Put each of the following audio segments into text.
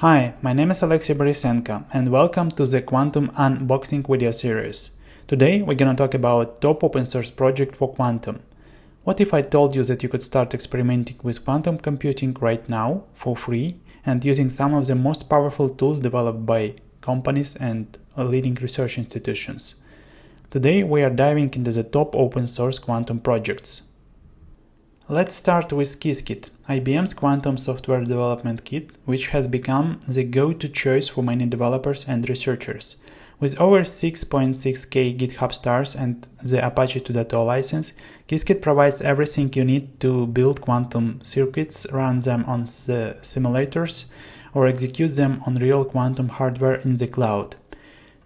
Hi, my name is Alexey Borisenko and welcome to the Quantum Unboxing video series. Today we're gonna talk about top open source project for Quantum. What if I told you that you could start experimenting with quantum computing right now for free and using some of the most powerful tools developed by companies and leading research institutions? Today we are diving into the top open source quantum projects. Let's start with Qiskit, IBM's quantum software development kit, which has become the go-to choice for many developers and researchers. With over 6.6k GitHub stars and the Apache 2.0 license, Qiskit provides everything you need to build quantum circuits, run them on the simulators, or execute them on real quantum hardware in the cloud.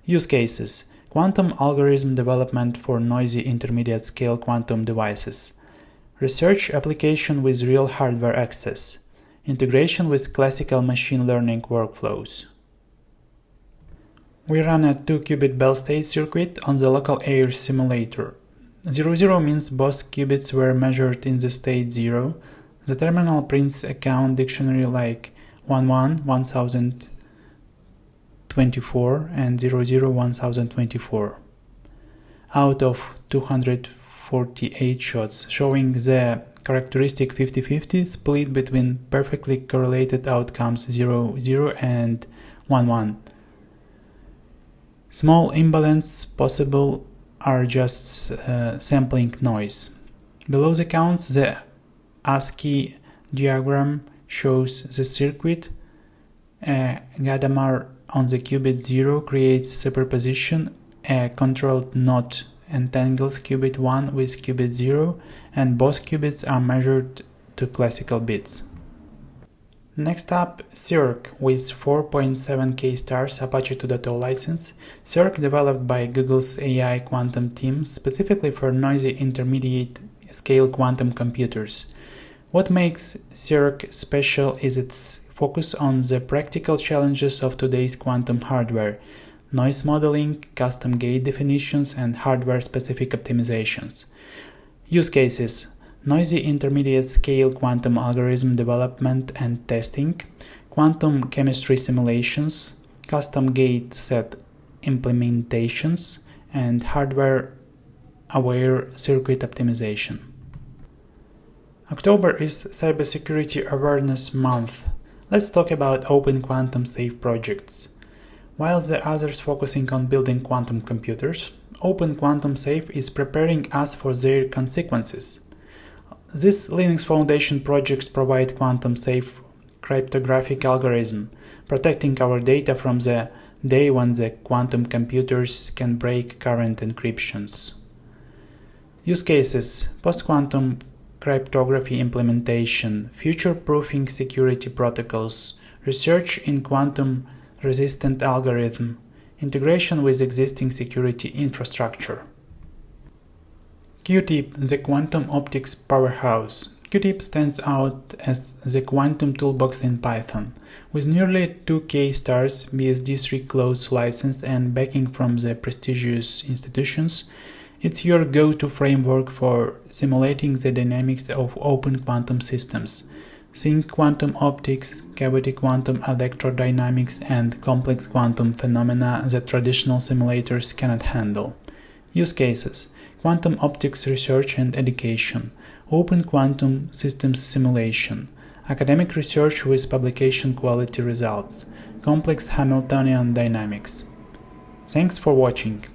Use cases: quantum algorithm development for noisy intermediate-scale quantum devices. Research application with real hardware access. Integration with classical machine learning workflows. We run a 2-qubit Bell state circuit on the local Aer Simulator. 00 means both qubits were measured in the state 0. The terminal prints a count dictionary like 11 1024 and 00 1024 out of 248 shots, showing the characteristic 50-50 split between perfectly correlated outcomes 00 and 11. Small imbalance possible are just sampling noise. Below the counts, the ASCII diagram shows the circuit. A Gadamer on the qubit 0 creates superposition. A controlled knot entangles qubit 1 with qubit 0, and both qubits are measured to classical bits. Next up, Cirq with 4.7k stars Apache 2.0 license. Cirq developed by Google's AI quantum team specifically for noisy intermediate-scale quantum computers. What makes Cirq special is its focus on the practical challenges of today's quantum hardware: noise modeling, custom gate definitions, and hardware-specific optimizations. Use cases: noisy intermediate-scale quantum algorithm development and testing, quantum chemistry simulations, custom gate set implementations, and hardware-aware circuit optimization. October is Cybersecurity Awareness Month. Let's talk about open quantum safe projects. While the others focusing on building quantum computers, Open Quantum Safe is preparing us for their consequences. These Linux Foundation projects provide quantum safe cryptographic algorithm, protecting our data from the day when the quantum computers can break current encryptions. Use cases: post-quantum cryptography implementation, future-proofing security protocols, research in quantum resistant algorithm, integration with existing security infrastructure. QuTiP, the quantum optics powerhouse. QuTiP stands out as the quantum toolbox in Python. With nearly 2k stars, BSD3 closed license, and backing from the prestigious institutions, it's your go-to framework for simulating the dynamics of open quantum systems. Think quantum optics, cavity quantum electrodynamics, and complex quantum phenomena that traditional simulators cannot handle. Use cases: quantum optics research and education, open quantum systems simulation, academic research with publication quality results, complex Hamiltonian dynamics. Thanks for watching.